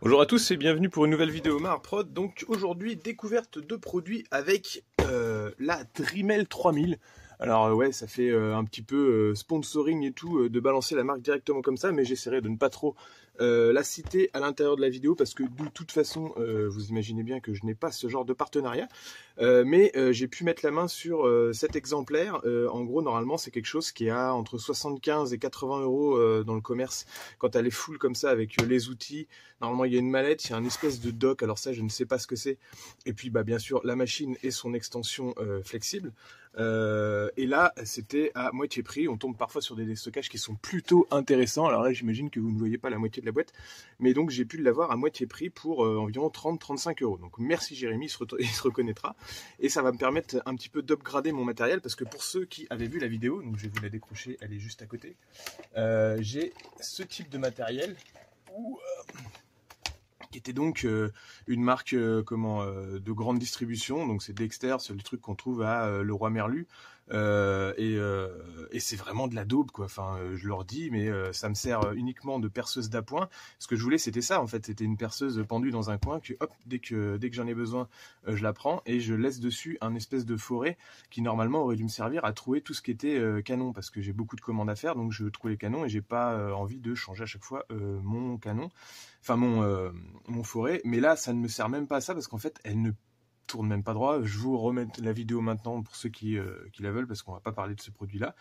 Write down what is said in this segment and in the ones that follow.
Bonjour à tous et bienvenue pour une nouvelle vidéo Marprod. Donc aujourd'hui, découverte de produits avec la Dremel 3000. Alors ouais, ça fait un petit peu sponsoring et tout de balancer la marque directement comme ça, mais j'essaierai de ne pas trop la citer à l'intérieur de la vidéo parce que de toute façon, vous imaginez bien que je n'ai pas ce genre de partenariat. Mais j'ai pu mettre la main sur cet exemplaire. En gros, normalement, c'est quelque chose qui a entre 75 et 80 euros dans le commerce quand elle est full comme ça avec les outils. Normalement, il y a une mallette, il y a une espèce de dock. Alors ça, je ne sais pas ce que c'est. Et puis, bah, bien sûr, la machine et son extension flexible. Et là, c'était à moitié prix. On tombe parfois sur des déstockages qui sont plutôt intéressants. Alors là, j'imagine que vous ne voyez pas la moitié de la boîte. Mais donc, j'ai pu l'avoir à moitié prix pour environ 30-35 euros. Donc, merci Jérémy, il se reconnaîtra. Et ça va me permettre un petit peu d'upgrader mon matériel. Parce que pour ceux qui avaient vu la vidéo, donc je vais vous la décrocher, elle est juste à côté. J'ai ce type de matériel qui était donc une marque de grande distribution, donc c'est Dexter, c'est le truc qu'on trouve à Leroy Merlus, et c'est vraiment de la daube quoi. Enfin, je leur dis, mais ça me sert uniquement de perceuse d'appoint. Ce que je voulais, c'était ça en fait, c'était une perceuse pendue dans un coin que hop, dès que j'en ai besoin, je la prends et je laisse dessus un espèce de forêt qui normalement aurait dû me servir à trouver tout ce qui était canon, parce que j'ai beaucoup de commandes à faire, donc je trouve les canons et j'ai pas envie de changer à chaque fois mon canon. Enfin mon forêt, mais là ça ne me sert même pas à ça parce qu'en fait elle ne tourne même pas droit. Je vous remets la vidéo maintenant pour ceux qui la veulent parce qu'on va pas parler de ce produit là,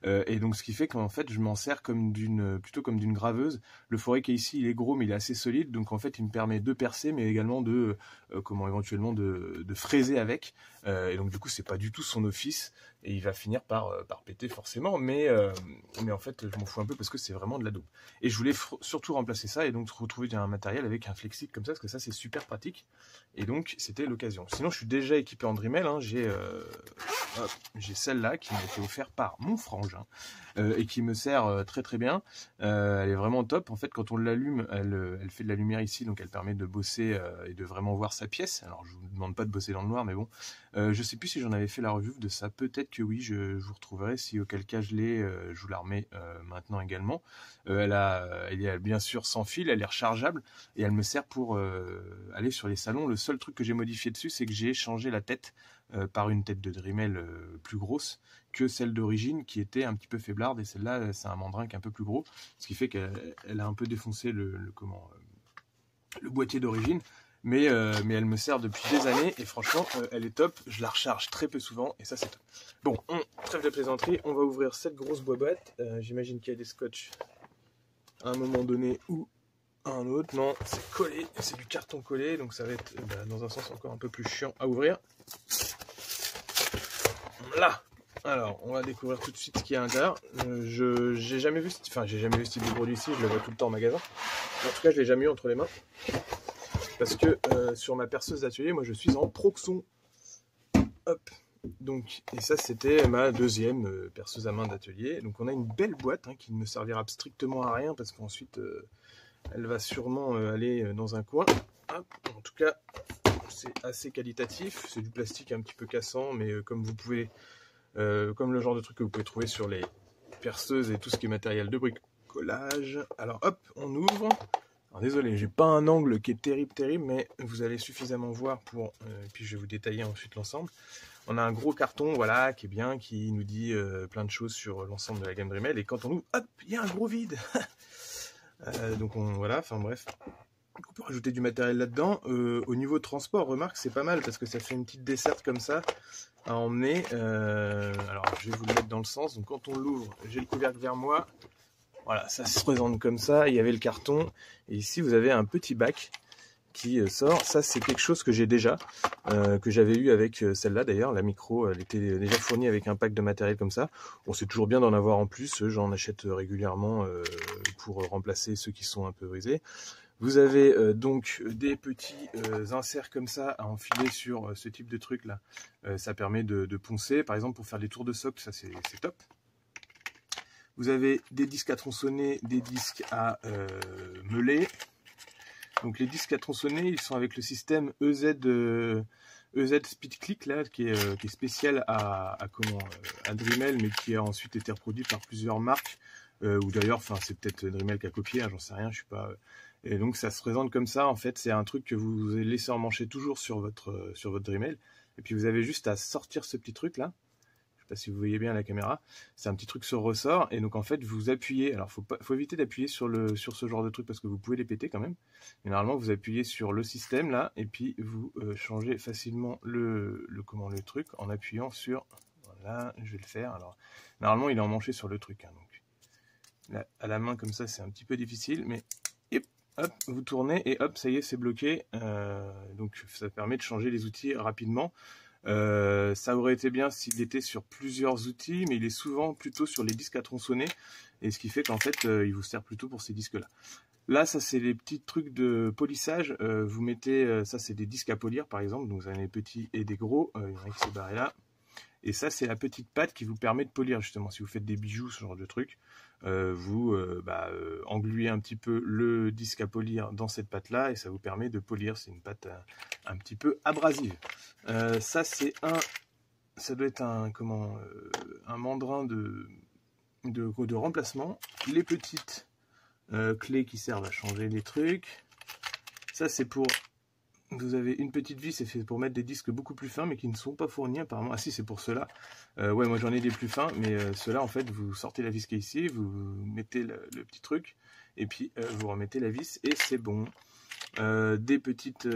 et donc ce qui fait qu'en fait je m'en sers plutôt comme d'une graveuse. Le forêt qui est ici il est gros mais il est assez solide, donc en fait il me permet de percer mais également de éventuellement de fraiser avec, et donc du coup c'est pas du tout son office et il va finir par péter forcément, mais en fait je m'en fous un peu parce que c'est vraiment de la daube et je voulais surtout remplacer ça et donc retrouver un matériel avec un flexible comme ça parce que ça c'est super pratique et donc c'était l'occasion. Sinon je suis déjà équipé en Dremel, hein. J'ai celle-là qui m'a été offerte par mon frangin et qui me sert très très bien. Elle est vraiment top. En fait quand on l'allume elle fait de la lumière ici, donc elle permet de bosser et de vraiment voir sa pièce. Alors je vous demande pas de bosser dans le noir, mais bon, je sais plus si j'en avais fait la review de ça, peut-être que oui, je vous retrouverai, si auquel cas je l'ai, je vous la remets maintenant également. Elle est bien sûr sans fil, elle est rechargeable et elle me sert pour aller sur les salons. Le seul truc que j'ai modifié dessus, c'est que j'ai changé la tête par une tête de Dremel plus grosse que celle d'origine qui était un petit peu faiblarde, et celle-là c'est un mandringue un peu plus gros, ce qui fait qu'elle a un peu défoncé le boîtier d'origine. Mais elle me sert depuis des années et franchement elle est top, je la recharge très peu souvent et ça c'est top. Bon, trêve de plaisanterie, on va ouvrir cette grosse boîte. J'imagine qu'il y a des scotch à un moment donné ou à un autre. Non, c'est collé, c'est du carton collé, donc ça va être dans un sens encore un peu plus chiant à ouvrir. Là, alors on va découvrir tout de suite ce qu'il y a à l'intérieur. J'ai jamais vu ce type de produit ici, je le vois tout le temps en magasin. En tout cas je l'ai jamais eu entre les mains. Parce que sur ma perceuse d'atelier, moi je suis en Proxon. Hop. Donc, et ça c'était ma deuxième perceuse à main d'atelier. Donc on a une belle boîte qui ne me servira strictement à rien parce qu'ensuite elle va sûrement aller dans un coin. Hop. En tout cas, c'est assez qualitatif. C'est du plastique un petit peu cassant, mais comme vous pouvez, comme le genre de truc que vous pouvez trouver sur les perceuses et tout ce qui est matériel de bricolage. Alors hop, on ouvre. Alors désolé, j'ai pas un angle qui est terrible, mais vous allez suffisamment voir pour... puis je vais vous détailler ensuite l'ensemble. On a un gros carton, voilà, qui est bien, qui nous dit plein de choses sur l'ensemble de la gamme Dremel. Et quand on ouvre, hop, il y a un gros vide. Donc voilà, enfin bref. On peut rajouter du matériel là-dedans. Au niveau de transport, remarque, c'est pas mal parce que ça fait une petite desserte comme ça à emmener. Alors je vais vous le mettre dans le sens. Donc quand on l'ouvre, j'ai le couvercle vers moi. Voilà, ça se présente comme ça, il y avait le carton, et ici vous avez un petit bac qui sort. Ça c'est quelque chose que j'ai déjà, que j'avais eu avec celle-là d'ailleurs, la micro, elle était déjà fournie avec un pack de matériel comme ça. Bon, c'est toujours bien d'en avoir en plus, j'en achète régulièrement pour remplacer ceux qui sont un peu brisés. Vous avez donc des petits inserts comme ça à enfiler sur ce type de truc là. Ça permet de poncer, par exemple pour faire des tours de socle, ça c'est top. Vous avez des disques à tronçonner, des disques à meuler. Donc les disques à tronçonner, ils sont avec le système EZ Speed Click là, qui est spécial à Dremel, mais qui a ensuite été reproduit par plusieurs marques. Ou d'ailleurs, enfin c'est peut-être Dremel qui a copié, j'en sais rien, je suis pas Et donc ça se présente comme ça, en fait, c'est un truc que vous laissez emmancher toujours sur votre Dremel. Et puis vous avez juste à sortir ce petit truc là. Je sais pas si vous voyez bien à la caméra. C'est un petit truc sur ressort. Et donc en fait, vous appuyez. Alors faut éviter d'appuyer sur ce genre de truc parce que vous pouvez les péter quand même. Mais normalement, vous appuyez sur le système là. Et puis vous changez facilement le truc en appuyant sur... Voilà, je vais le faire. Alors normalement, il est emmanché sur le truc. Hein, donc là, à la main comme ça, c'est un petit peu difficile. Mais hop, vous tournez et hop, ça y est, c'est bloqué. Donc ça permet de changer les outils rapidement. Ça aurait été bien s'il était sur plusieurs outils, mais il est souvent plutôt sur les disques à tronçonner, et ce qui fait qu'en fait, il vous sert plutôt pour ces disques-là. Là, ça c'est les petits trucs de polissage. Vous mettez, ça c'est des disques à polir par exemple, donc vous avez des petits et des gros. Il y en a qui s'est barré là. Et ça, c'est la petite patte qui vous permet de polir, justement. Si vous faites des bijoux, ce genre de truc, vous engluez un petit peu le disque à polir dans cette pâte-là, et ça vous permet de polir. C'est une pâte un petit peu abrasive. Ça, ça doit être un mandrin de remplacement. Les petites clés qui servent à changer les trucs. Ça, c'est pour... Vous avez une petite vis, c'est fait pour mettre des disques beaucoup plus fins, mais qui ne sont pas fournis apparemment. Ah si, c'est pour ceux-là. Ouais, moi j'en ai des plus fins, mais ceux-là, en fait, vous sortez la vis qui est ici, vous mettez le petit truc, et puis vous remettez la vis, et c'est bon. Des petites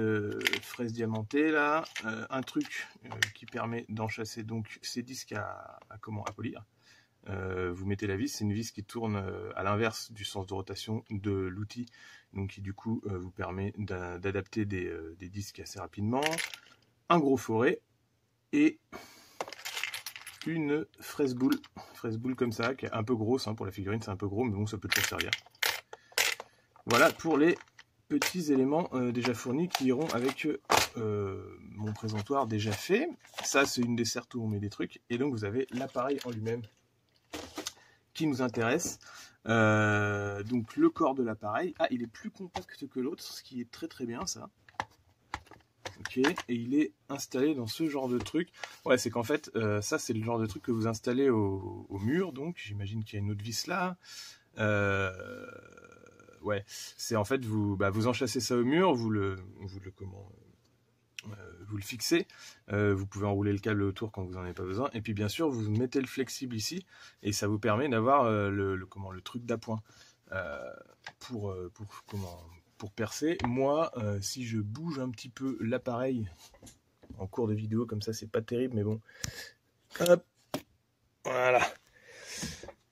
fraises diamantées, là. Un truc qui permet d'enchasser donc ces disques à polir. Vous mettez la vis, c'est une vis qui tourne à l'inverse du sens de rotation de l'outil, donc qui du coup vous permet d'adapter des disques assez rapidement. Un gros forêt et une fraise boule comme ça, qui est un peu grosse, hein, pour la figurine c'est un peu gros, mais bon ça peut toujours servir. Voilà pour les petits éléments déjà fournis qui iront avec mon présentoir déjà fait. Ça c'est une desserte où on met des trucs, et donc vous avez l'appareil en lui-même qui nous intéresse. Donc le corps de l'appareil, il est plus compact que l'autre, ce qui est très très bien ça. Ok, et il est installé dans ce genre de truc. Ouais, c'est qu'en fait, ça c'est le genre de truc que vous installez au mur, donc j'imagine qu'il y a une autre vis là. Ouais, c'est en fait vous enchâssez ça au mur, vous le fixez, vous pouvez enrouler le câble autour quand vous n'en avez pas besoin, et puis bien sûr vous mettez le flexible ici, et ça vous permet d'avoir le truc d'appoint pour percer. Moi, si je bouge un petit peu l'appareil en cours de vidéo comme ça, c'est pas terrible, mais bon, hop, voilà.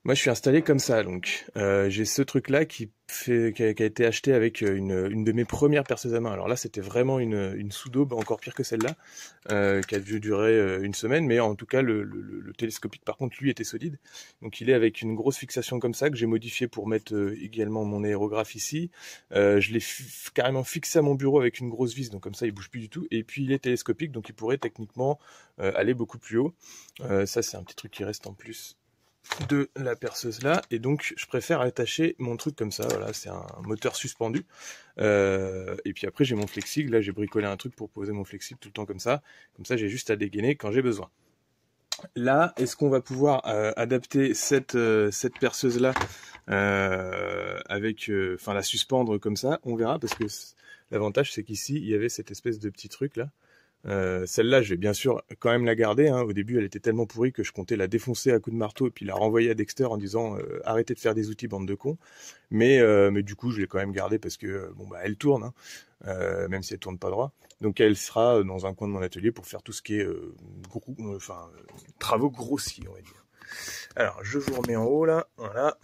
Moi, je suis installé comme ça, donc j'ai ce truc-là qui a été acheté avec une de mes premières perceuses à main. Alors là, c'était vraiment une sous-daube, encore pire que celle-là, qui a dû durer une semaine, mais en tout cas, le télescopique, par contre, lui, était solide. Donc il est avec une grosse fixation comme ça, que j'ai modifié pour mettre également mon aérographe ici. Je l'ai carrément fixé à mon bureau avec une grosse vis, donc comme ça, il bouge plus du tout. Et puis, il est télescopique, donc il pourrait techniquement aller beaucoup plus haut. Ça, c'est un petit truc qui reste en plus de la perceuse là, et donc je préfère attacher mon truc comme ça. Voilà, c'est un moteur suspendu, et puis après j'ai mon flexible. Là j'ai bricolé un truc pour poser mon flexible tout le temps comme ça j'ai juste à dégainer quand j'ai besoin. Là, est-ce qu'on va pouvoir adapter cette perceuse là avec la suspendre comme ça? On verra, parce que l'avantage c'est qu'ici il y avait cette espèce de petit truc là. Celle-là, je vais bien sûr quand même la garder, hein. Au début, elle était tellement pourrie que je comptais la défoncer à coups de marteau et puis la renvoyer à Dexter en disant arrêtez de faire des outils, bande de cons. Mais du coup, je l'ai quand même gardée parce que elle tourne, hein, même si elle tourne pas droit. Donc elle sera dans un coin de mon atelier pour faire tout ce qui est travaux grossiers, on va dire. Alors, je vous remets en haut là, voilà.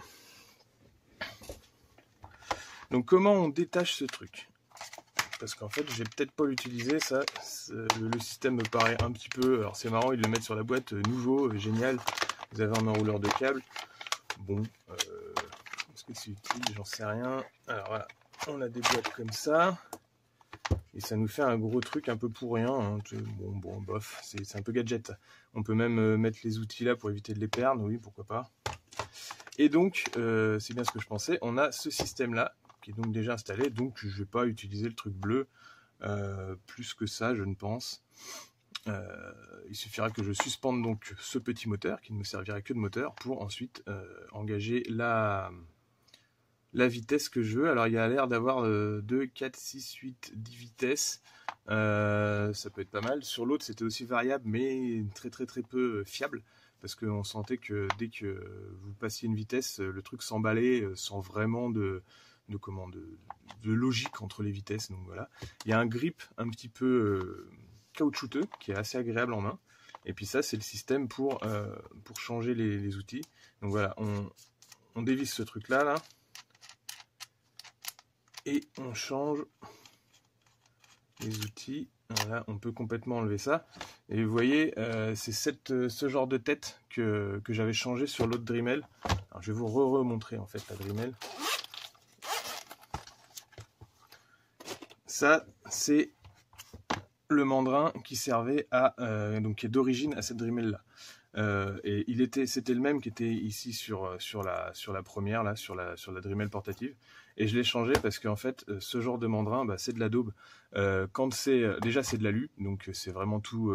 Donc comment on détache ce truc? Parce qu'en fait, j'ai peut-être pas l'utiliser, ça. Le système me paraît un petit peu... Alors c'est marrant, ils le mettent sur la boîte, nouveau, génial. Vous avez un enrouleur de câble. Bon, est-ce que c'est utile? J'en sais rien. Alors voilà, on a des boîtes comme ça. Et ça nous fait un gros truc un peu pour rien, hein. Bon, bof, c'est un peu gadget. On peut même mettre les outils là pour éviter de les perdre, oui, pourquoi pas. Et donc, c'est bien ce que je pensais, on a ce système-là, qui est donc déjà installé, donc je ne vais pas utiliser le truc bleu plus que ça, je ne pense. Il suffira que je suspende donc ce petit moteur, qui ne me servirait que de moteur, pour ensuite engager la la vitesse que je veux. Alors il y a l'air d'avoir 2, 4, 6, 8, 10 vitesses. Ça peut être pas mal. Sur l'autre c'était aussi variable mais très peu fiable. Parce qu'on sentait que dès que vous passiez une vitesse, le truc s'emballait sans vraiment de logique entre les vitesses. Donc voilà. Il y a un grip un petit peu caoutchouteux qui est assez agréable en main. Et puis ça c'est le système pour changer les outils. Donc voilà, on dévisse ce truc là et on change les outils. Voilà, on peut complètement enlever ça. Et vous voyez, c'est ce genre de tête que j'avais changé sur l'autre Dremel. Alors, je vais vous remontrer en fait la Dremel. Ça, c'est le mandrin qui servait donc qui est d'origine à cette Dremel là. Et c'était le même qui était ici sur la première là, sur la Dremel portative. Et je l'ai changé parce qu'en fait, ce genre de mandrin, c'est de la daube. Quand déjà c'est de l'alu, donc c'est vraiment tout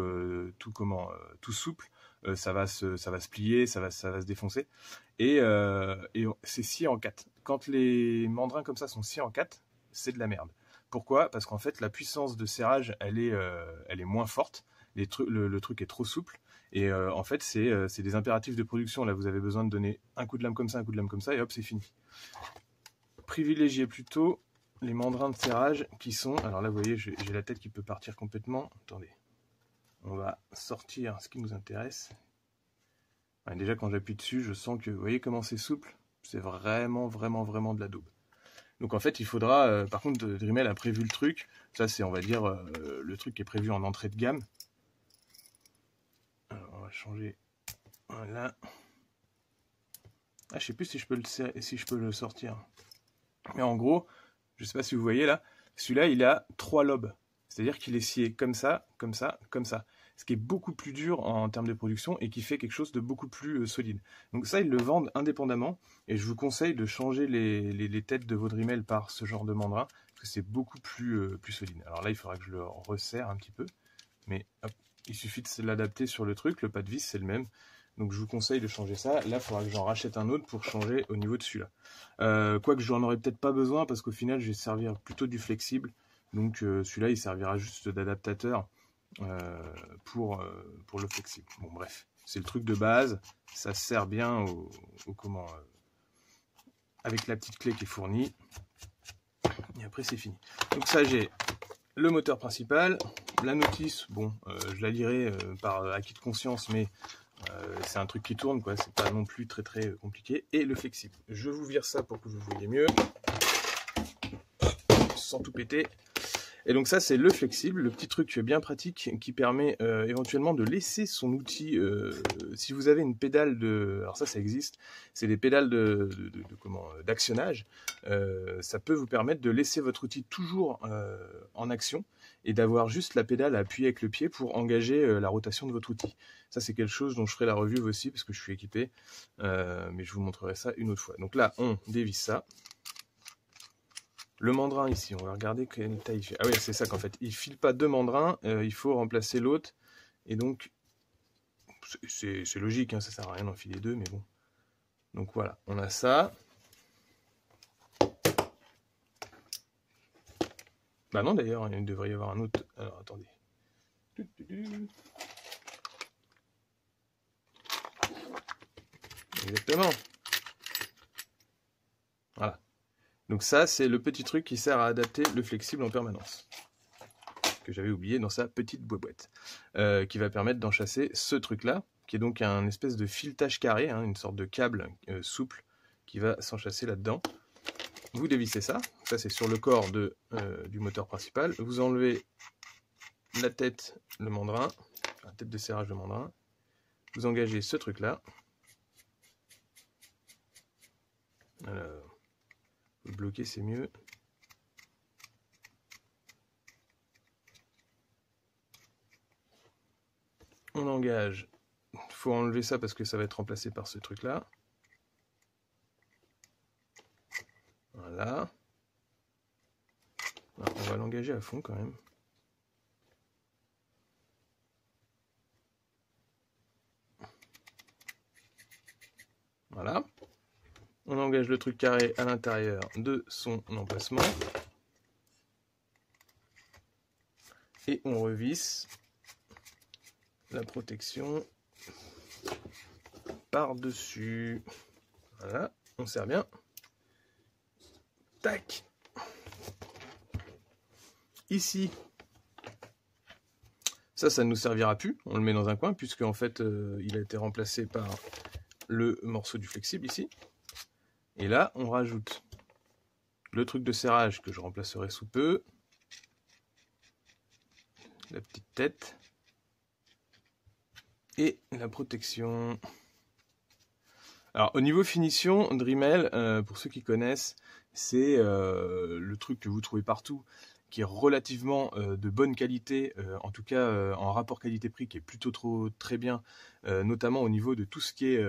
souple. Ça va se plier, ça va se défoncer. Et c'est scié en 4. Quand les mandrins comme ça sont sciés en 4, c'est de la merde. Pourquoi? Parce qu'en fait, la puissance de serrage, elle est moins forte. Le truc est trop souple. Et en fait, c'est des impératifs de production. Là, vous avez besoin de donner un coup de lame comme ça, un coup de lame comme ça, et hop, c'est fini. Privilégiez plutôt les mandrins de serrage qui sont... Alors là, vous voyez, j'ai la tête qui peut partir complètement. Attendez. On va sortir ce qui nous intéresse. Ouais, déjà, quand j'appuie dessus, je sens que... Vous voyez comment c'est souple? C'est vraiment de la daube. Donc en fait, il faudra... par contre, Dremel a prévu le truc. Ça, c'est, on va dire, le truc qui est prévu en entrée de gamme. Alors, on va changer... Voilà. Ah, je sais plus si je peux le sortir. Mais en gros, je sais pas si vous voyez là, celui-là, il a 3 lobes. C'est-à-dire qu'il est scié comme ça, comme ça, comme ça. Ce qui est beaucoup plus dur en termes de production et qui fait quelque chose de beaucoup plus solide. Donc ça, ils le vendent indépendamment. Et je vous conseille de changer les têtes de vos Dremel par ce genre de mandrin. Parce que c'est beaucoup plus solide. Alors là, il faudra que je le resserre un petit peu. Mais hop, il suffit de l'adapter sur le truc. Le pas de vis, c'est le même. Donc je vous conseille de changer ça. Là, il faudra que j'en rachète un autre pour changer au niveau de celui-là. Quoique j'en aurais peut-être pas besoin parce qu'au final, je vais servir plutôt du flexible. Donc celui-là, il servira juste d'adaptateur pour le flexible. Bon bref, c'est le truc de base. Ça sert bien avec la petite clé qui est fournie. Et après, c'est fini. Donc ça, j'ai le moteur principal. La notice, bon, je la lirai par acquis de conscience, mais... c'est un truc qui tourne, quoi. C'est pas non plus très compliqué. Et le flexible. Je vous vire ça pour que vous voyez mieux. Sans tout péter. Et donc ça, c'est le flexible, le petit truc bien pratique qui permet éventuellement de laisser son outil. Si vous avez une pédale de... Alors ça existe. C'est des pédales d'actionnage. Ça peut vous permettre de laisser votre outil toujours en action et d'avoir juste la pédale à appuyer avec le pied pour engager la rotation de votre outil. Ça, c'est quelque chose dont je ferai la review aussi parce que je suis équipé. Mais je vous montrerai ça une autre fois. Donc là, on dévisse ça. Le mandrin ici, on va regarder quelle taille il fait. Ah oui, c'est ça qu'en fait, il file pas 2 mandrins, il faut remplacer l'autre. Et donc, c'est logique, hein, ça sert à rien d'en filer 2, mais bon. Donc voilà, on a ça. Bah non d'ailleurs, il devrait y avoir un autre. Alors attendez. Exactement. Voilà. Donc ça, c'est le petit truc qui sert à adapter le flexible en permanence. Que j'avais oublié dans sa petite boîte. Qui va permettre d'enchasser ce truc-là, qui est donc un espèce de filetage carré, hein, une sorte de câble souple qui va s'enchasser là-dedans. Vous dévissez ça. Ça, c'est sur le corps du moteur principal. Vous enlevez la tête, le mandrin, la tête de serrage de mandrin. Vous engagez ce truc-là. Alors, vous le bloquez, c'est mieux. On engage. Il faut enlever ça parce que ça va être remplacé par ce truc-là. Voilà. Alors, on va l'engager à fond quand même. Voilà. On engage le truc carré à l'intérieur de son emplacement. Et on revisse la protection par-dessus. Voilà, on serre bien. Tac. Ici, ça ne nous servira plus. On le met dans un coin puisque en fait, il a été remplacé par le morceau du flexible ici. Et là, on rajoute le truc de serrage que je remplacerai sous peu. La petite tête. Et la protection. Alors, au niveau finition, Dremel, pour ceux qui connaissent, c'est le truc que vous trouvez partout, qui est relativement de bonne qualité, en tout cas en rapport qualité-prix, qui est plutôt très bien, notamment au niveau de tout ce qui est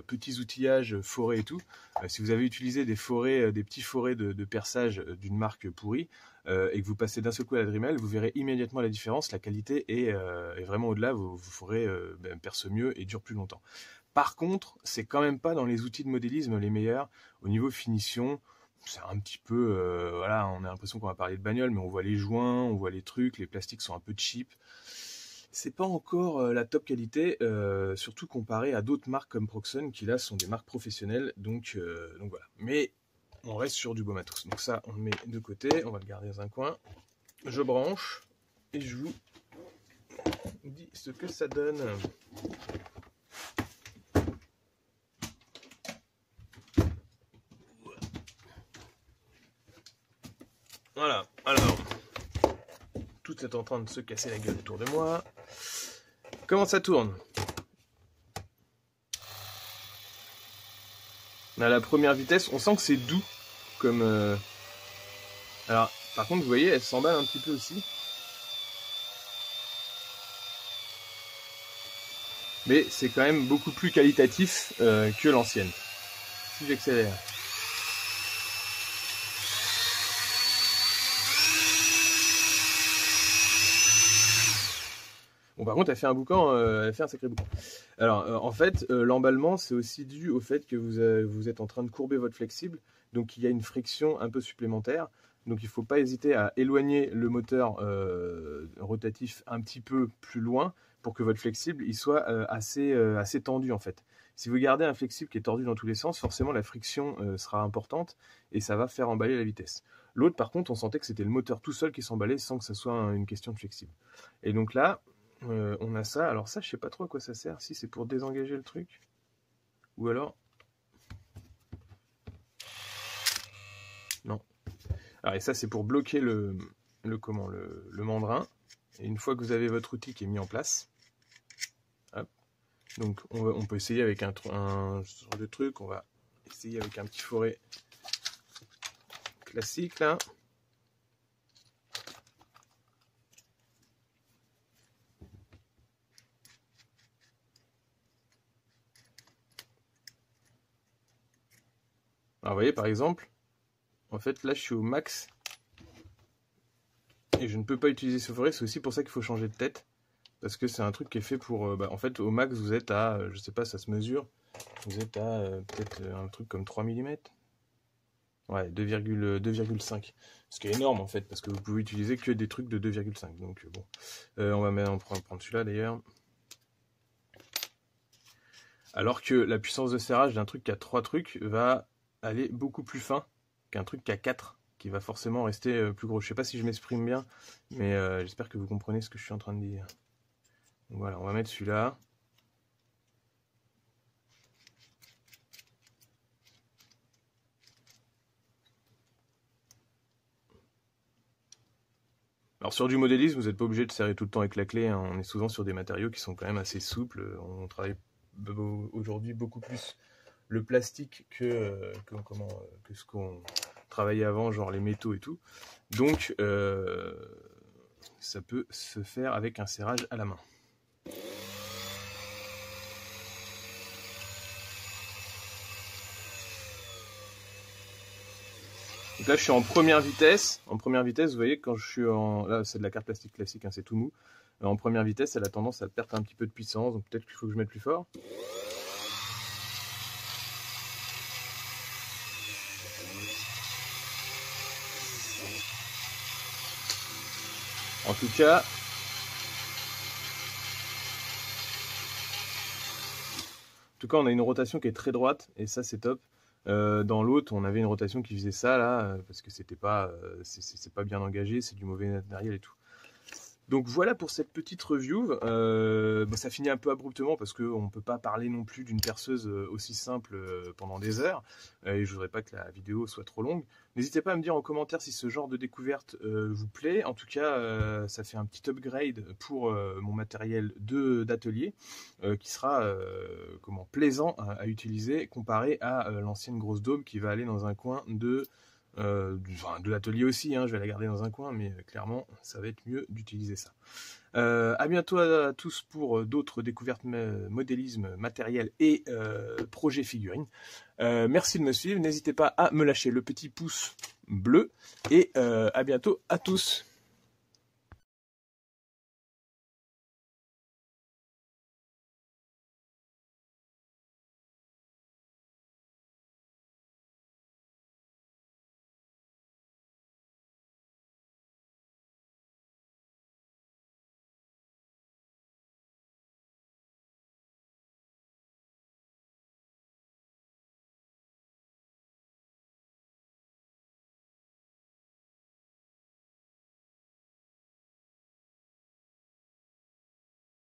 petits outillages, forêts et tout. Si vous avez utilisé des forêts, des petits forêts de perçage d'une marque pourrie, et que vous passez d'un seul coup à la Dremel, vous verrez immédiatement la différence. La qualité est vraiment au-delà. Vos forêts percent mieux et durent plus longtemps. Par contre, c'est quand même pas dans les outils de modélisme les meilleurs. Au niveau finition, c'est un petit peu, voilà, on a l'impression qu'on va parler de bagnole, mais on voit les joints, on voit les trucs, les plastiques sont un peu cheap. C'est pas encore la top qualité, surtout comparé à d'autres marques comme Proxen, qui là sont des marques professionnelles, donc voilà. Mais on reste sur du beau matos. Donc ça, on le met de côté, on va le garder dans un coin. Je branche et je vous dis ce que ça donne. Voilà, alors, tout est en train de se casser la gueule autour de moi. Comment ça tourne? À la première vitesse, on sent que c'est doux, comme... Alors, par contre, vous voyez, elle s'emballe un petit peu aussi. Mais c'est quand même beaucoup plus qualitatif que l'ancienne. Si j'accélère. Bon, par contre, elle fait un boucan, elle fait un sacré boucan. Alors, en fait, l'emballement, c'est aussi dû au fait que vous êtes en train de courber votre flexible. Donc, il y a une friction un peu supplémentaire. Donc, il ne faut pas hésiter à éloigner le moteur rotatif un petit peu plus loin pour que votre flexible il soit assez tendu, en fait. Si vous gardez un flexible qui est tordu dans tous les sens, forcément, la friction sera importante et ça va faire emballer la vitesse. L'autre, par contre, on sentait que c'était le moteur tout seul qui s'emballait sans que ce soit une question de flexible. Et donc là, on a ça. Alors ça, je sais pas trop à quoi ça sert. Si c'est pour désengager le truc. Ou alors... Non. Alors et ça, c'est pour bloquer le mandrin. Et une fois que vous avez votre outil qui est mis en place, hop, donc on peut essayer avec un genre de truc. On va essayer avec un petit forêt classique là. Alors vous voyez par exemple, en fait là je suis au max et je ne peux pas utiliser ce forêt. C'est aussi pour ça qu'il faut changer de tête, parce que c'est un truc qui est fait pour, en fait au max vous êtes à, je sais pas, ça se mesure, vous êtes à peut-être un truc comme 3 mm. Ouais, 2,5. Ce qui est énorme en fait, parce que vous pouvez utiliser que des trucs de 2,5. Donc bon, on va prendre celui-là d'ailleurs. Alors que la puissance de serrage d'un truc qui a 3 trucs va aller beaucoup plus fin qu'un truc qui a 4, qui va forcément rester plus gros. Je sais pas si je m'exprime bien, mais j'espère que vous comprenez ce que je suis en train de dire. Donc voilà, on va mettre celui-là. Alors sur du modélisme, vous n'êtes pas obligé de serrer tout le temps avec la clé, hein. On est souvent sur des matériaux qui sont quand même assez souples. On travaille aujourd'hui beaucoup plus le plastique que ce qu'on travaillait avant, genre les métaux et tout. Donc ça peut se faire avec un serrage à la main. Donc là je suis en première vitesse. En première vitesse, vous voyez, quand je suis en... Là c'est de la carte plastique classique, hein, c'est tout mou. En première vitesse, elle a tendance à perdre un petit peu de puissance, donc peut-être qu'il faut que je mette plus fort. En tout cas, on a une rotation qui est très droite et ça c'est top. Dans l'autre, on avait une rotation qui faisait ça là parce que c'est pas bien engagé, c'est du mauvais matériel et tout. Donc voilà pour cette petite review. Ça finit un peu abruptement parce qu'on ne peut pas parler non plus d'une perceuse aussi simple pendant des heures. Et je voudrais pas que la vidéo soit trop longue. N'hésitez pas à me dire en commentaire si ce genre de découverte vous plaît. En tout cas, ça fait un petit upgrade pour mon matériel d'atelier qui sera plaisant à utiliser comparé à l'ancienne grosse dôme qui va aller dans un coin de l'atelier aussi, hein, je vais la garder dans un coin, mais clairement, ça va être mieux d'utiliser ça. À bientôt à tous pour d'autres découvertes modélisme, matériel et projets figurines. Merci de me suivre, n'hésitez pas à me lâcher le petit pouce bleu et à bientôt à tous.